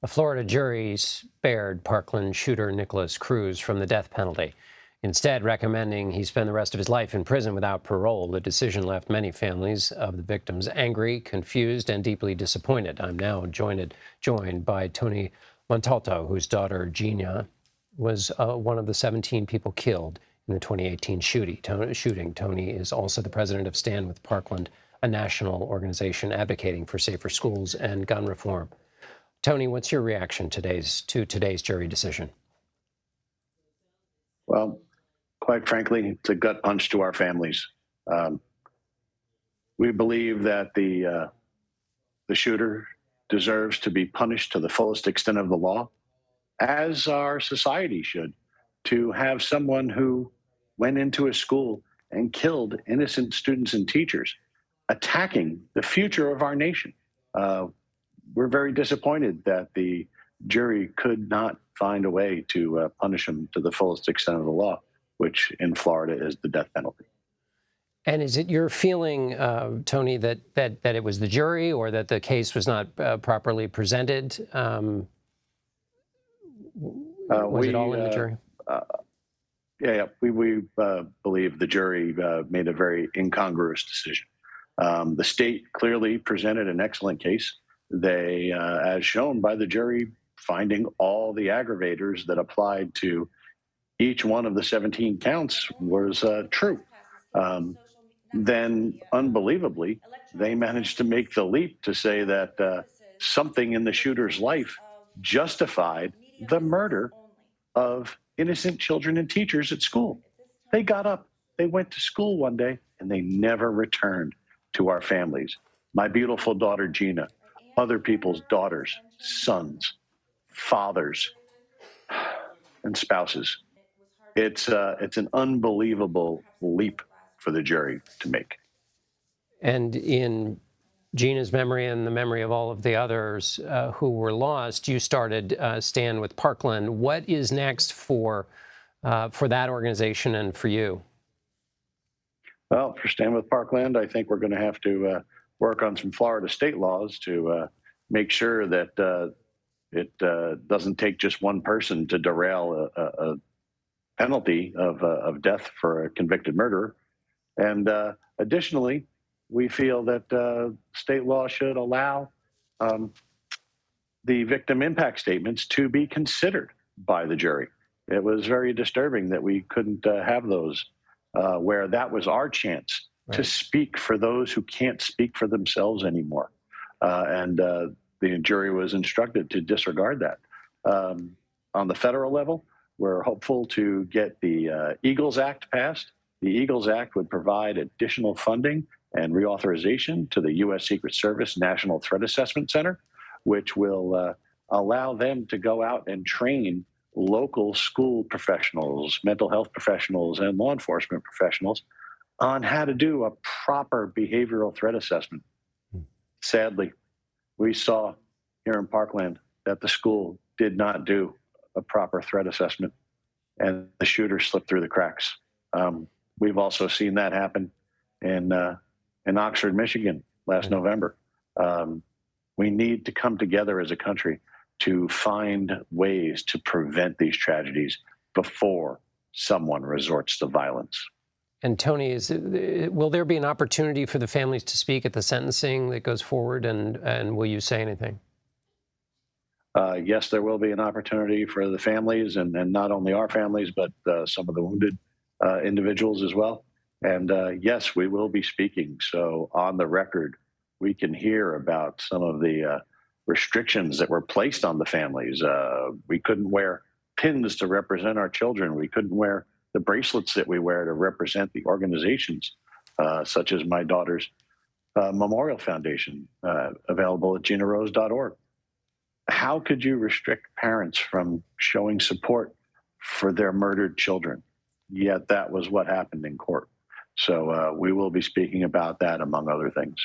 A Florida jury spared Parkland shooter Nikolas Cruz from the death penalty, instead recommending he spend the rest of his life in prison without parole. The decision left many families of the victims angry, confused, and deeply disappointed. I'm now joined by Tony Montalto, whose daughter Gina was one of the 17 people killed in the 2018 shooting. Tony is also the president of Stand with Parkland, a national organization advocating for safer schools and gun reform. Tony, what's your reaction to today's jury decision? Well, quite frankly, it's a gut punch to our families. We believe that the shooter deserves to be punished to the fullest extent of the law, as our society should. To have someone who went into a school and killed innocent students and teachers, attacking the future of our nation. We're very disappointed that the jury could not find a way to punish him to the fullest extent of the law, which in Florida is the death penalty. And is it your feeling, Tony, that it was the jury or that the case was not properly presented? Was it all in the jury? We believe the jury made a very incongruous decision. The state clearly presented an excellent case. They, as shown by the jury, finding all the aggravators that applied to each one of the 17 counts was true. Then, unbelievably, they managed to make the leap to say that something in the shooter's life justified the murder of innocent children and teachers at school. They got up, they went to school one day, and they never returned to our families. My beautiful daughter, Gina, other people's daughters, sons, fathers, and spouses. It's an unbelievable leap for the jury to make. And in Gina's memory and the memory of all of the others who were lost, you started Stand with Parkland. What is next for that organization and for you? Well, for Stand with Parkland, I think we're going to have to work on some Florida state laws to make sure that it doesn't take just one person to derail a penalty of death for a convicted murderer. And additionally, we feel that state law should allow the victim impact statements to be considered by the jury. It was very disturbing that we couldn't have those, where that was our chance to speak for those who can't speak for themselves anymore. And the jury was instructed to disregard that. On the federal level, we're hopeful to get the EAGLES Act passed. The EAGLES Act would provide additional funding and reauthorization to the U.S. Secret Service National Threat Assessment Center, which will allow them to go out and train local school professionals, mental health professionals, and law enforcement professionals on how to do a proper behavioral threat assessment. Sadly, we saw here in Parkland that the school did not do a proper threat assessment, and the shooter slipped through the cracks. We've also seen that happen in Oxford, Michigan last November. We need to come together as a country to find ways to prevent these tragedies before someone resorts to violence. And Tony, will there be an opportunity for the families to speak at the sentencing that goes forward, and will you say anything? Yes, there will be an opportunity for the families, and not only our families, but some of the wounded individuals as well. And yes, we will be speaking. So on the record, we can hear about some of the restrictions that were placed on the families. We couldn't wear pins to represent our children. We couldn't wear the bracelets that we wear to represent the organizations, such as my daughter's Memorial Foundation, available at ginarose.org. How could you restrict parents from showing support for their murdered children? Yet that was what happened in court. So we will be speaking about that, among other things.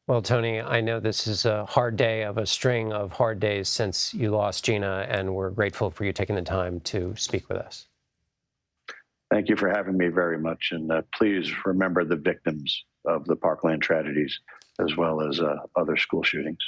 Well, Tony, I know this is a hard day of a string of hard days since you lost Gina, and we're grateful for you taking the time to speak with us. Thank you for having me very much. And please remember the victims of the Parkland tragedies, as well as other school shootings.